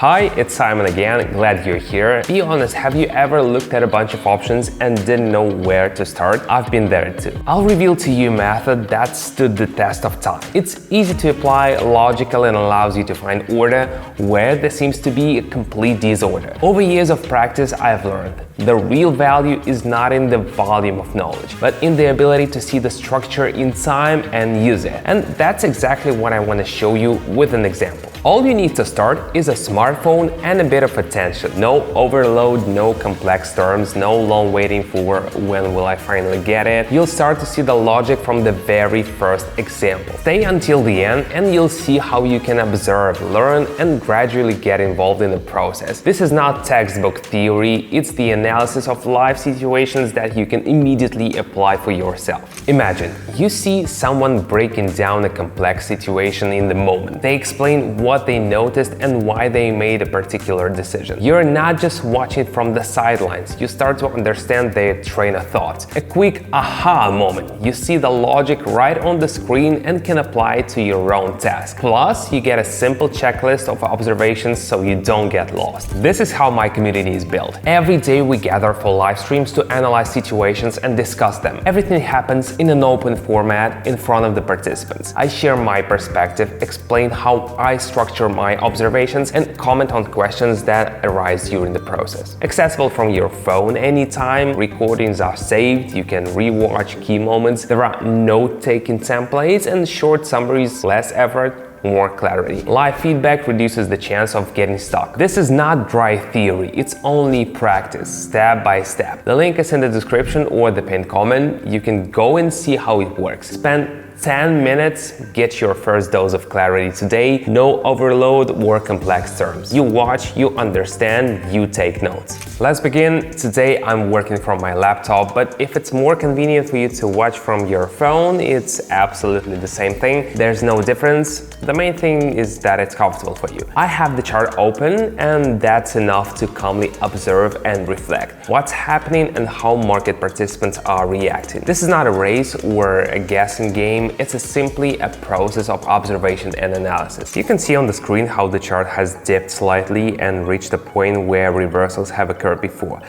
Hi, it's Simon again, glad you're here. Be honest, have you ever looked at a bunch of options and didn't know where to start? I've been there too. I'll reveal to you a method that stood the test of time. It's easy to apply, logical, and allows you to find order where there seems to be a complete disorder. Over years of practice, I've learned the real value is not in the volume of knowledge, but in the ability to see the structure in time and use it. And that's exactly what I want to show you with an example. All you need to start is a smartphone and a bit of attention. No overload, no complex terms, no long waiting for when will I finally get it. You'll start to see the logic from the very first example. Stay until the end and you'll see how you can observe, learn, and gradually get involved in the process. This is not textbook theory, it's the analysis of life situations that you can immediately apply for yourself. Imagine you see someone breaking down a complex situation in the moment. They explain what they noticed and why they made a particular decision. You're not just watching from the sidelines, you start to understand their train of thought. A quick aha moment. You see the logic right on the screen and can apply it to your own task. Plus, you get a simple checklist of observations so you don't get lost. This is how my community is built. Every day we gather for live streams to analyze situations and discuss them. Everything happens in an open format in front of the participants. I share my perspective, explain how I structure my observations, and comment on questions that arise during the process. Accessible from your phone anytime, recordings are saved, you can rewatch key moments, there are note-taking templates and short summaries, less effort, more clarity. Live feedback reduces the chance of getting stuck. This is not dry theory, it's only practice, step by step. The link is in the description or the pinned comment. You can go and see how it works. Spend 10 minutes, get your first dose of clarity today. No overload or complex terms. You watch, you understand, you take notes. Let's begin. Today I'm working from my laptop, but if it's more convenient for you to watch from your phone, it's absolutely the same thing. There's no difference. The main thing is that it's comfortable for you. I have the chart open and that's enough to calmly observe and reflect what's happening and how market participants are reacting. This is not a race or a guessing game. It's simply a process of observation and analysis. You can see on the screen how the chart has dipped slightly and reached a point where reversals have occurred before.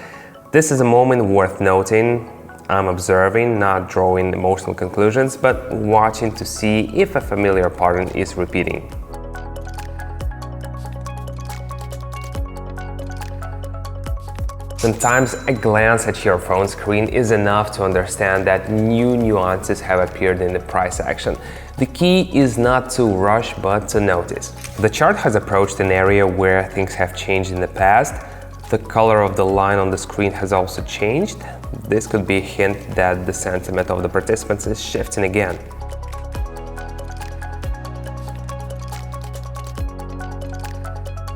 This is a moment worth noting. I'm observing, not drawing emotional conclusions, but watching to see if a familiar pattern is repeating. Sometimes a glance at your phone screen is enough to understand that new nuances have appeared in the price action. The key is not to rush, but to notice. The chart has approached an area where things have changed in the past. The color of the line on the screen has also changed. This could be a hint that the sentiment of the participants is shifting again.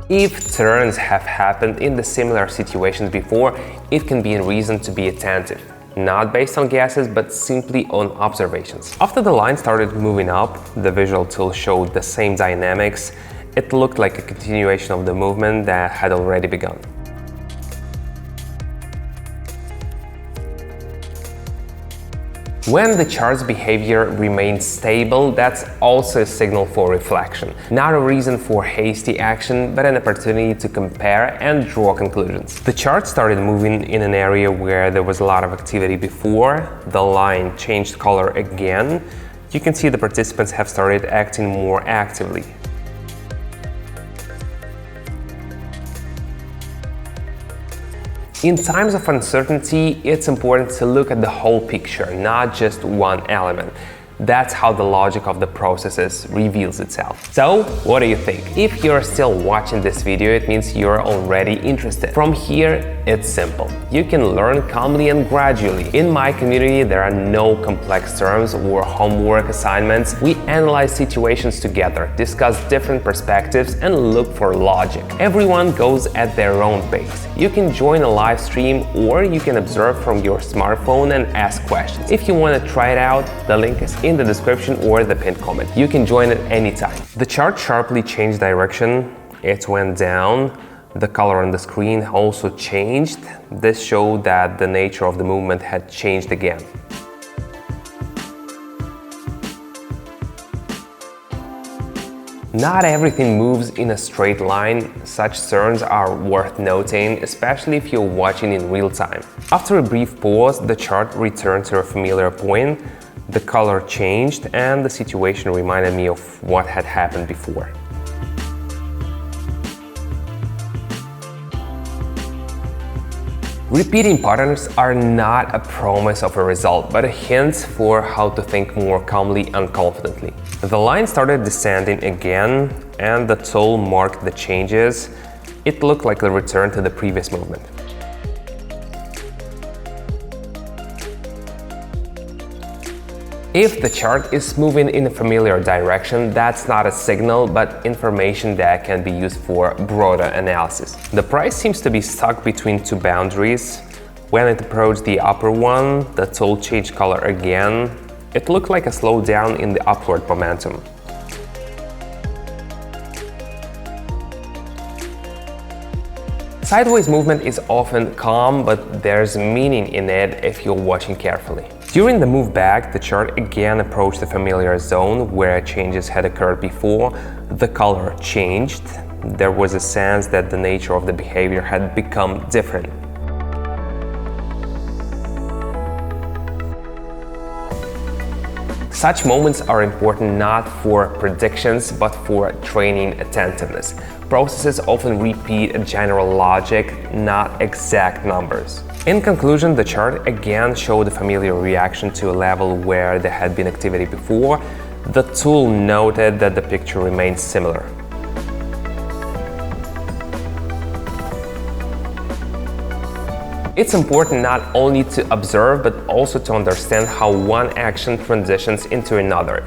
If turns have happened in the similar situations before, it can be a reason to be attentive. Not based on guesses, but simply on observations. After the line started moving up, the visual tool showed the same dynamics. It looked like a continuation of the movement that had already begun. When the chart's behavior remains stable, that's also a signal for reflection. Not a reason for hasty action, but an opportunity to compare and draw conclusions. The chart started moving in an area where there was a lot of activity before. The line changed color again. You can see the participants have started acting more actively. In times of uncertainty, it's important to look at the whole picture, not just one element. That's how the logic of the processes reveals itself. So, what do you think? If you're still watching this video, it means you're already interested. From here, it's simple. You can learn calmly and gradually. In my community, there are no complex terms or homework assignments. We analyze situations together, discuss different perspectives, and look for logic. Everyone goes at their own pace. You can join a live stream or you can observe from your smartphone and ask questions. If you want to try it out, the link is in the description or the pinned comment. You can join at any time. The chart sharply changed direction. It went down. The color on the screen also changed. This showed that the nature of the movement had changed again. Not everything moves in a straight line. Such turns are worth noting, especially if you're watching in real time. After a brief pause, the chart returned to a familiar point, the color changed, and the situation reminded me of what had happened before. Repeating patterns are not a promise of a result, but a hint for how to think more calmly and confidently. The line started descending again, and the tool marked the changes. It looked like a return to the previous movement. If the chart is moving in a familiar direction, that's not a signal, but information that can be used for broader analysis. The price seems to be stuck between two boundaries. When it approached the upper one, the tool changed color again. It looked like a slowdown in the upward momentum. Sideways movement is often calm, but there's meaning in it if you're watching carefully. During the move back, the chart again approached the familiar zone where changes had occurred before. The color changed. There was a sense that the nature of the behavior had become different. Such moments are important not for predictions, but for training attentiveness. Processes often repeat a general logic, not exact numbers. In conclusion, the chart again showed a familiar reaction to a level where there had been activity before. The tool noted that the picture remains similar. It's important not only to observe, but also to understand how one action transitions into another.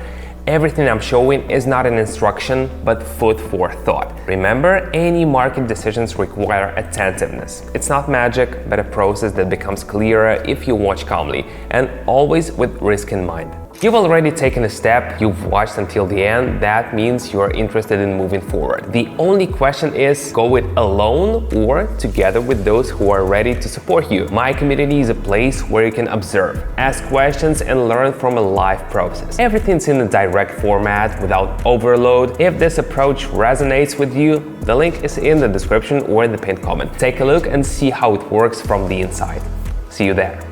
Everything I'm showing is not an instruction, but food for thought. Remember, any market decisions require attentiveness. It's not magic, but a process that becomes clearer if you watch calmly, and always with risk in mind. You've already taken a step, you've watched until the end, that means you're interested in moving forward. The only question is, go it alone or together with those who are ready to support you. My community is a place where you can observe, ask questions, and learn from a live process. Everything's in a direct format without overload. If this approach resonates with you, the link is in the description or in the pinned comment. Take a look and see how it works from the inside. See you there.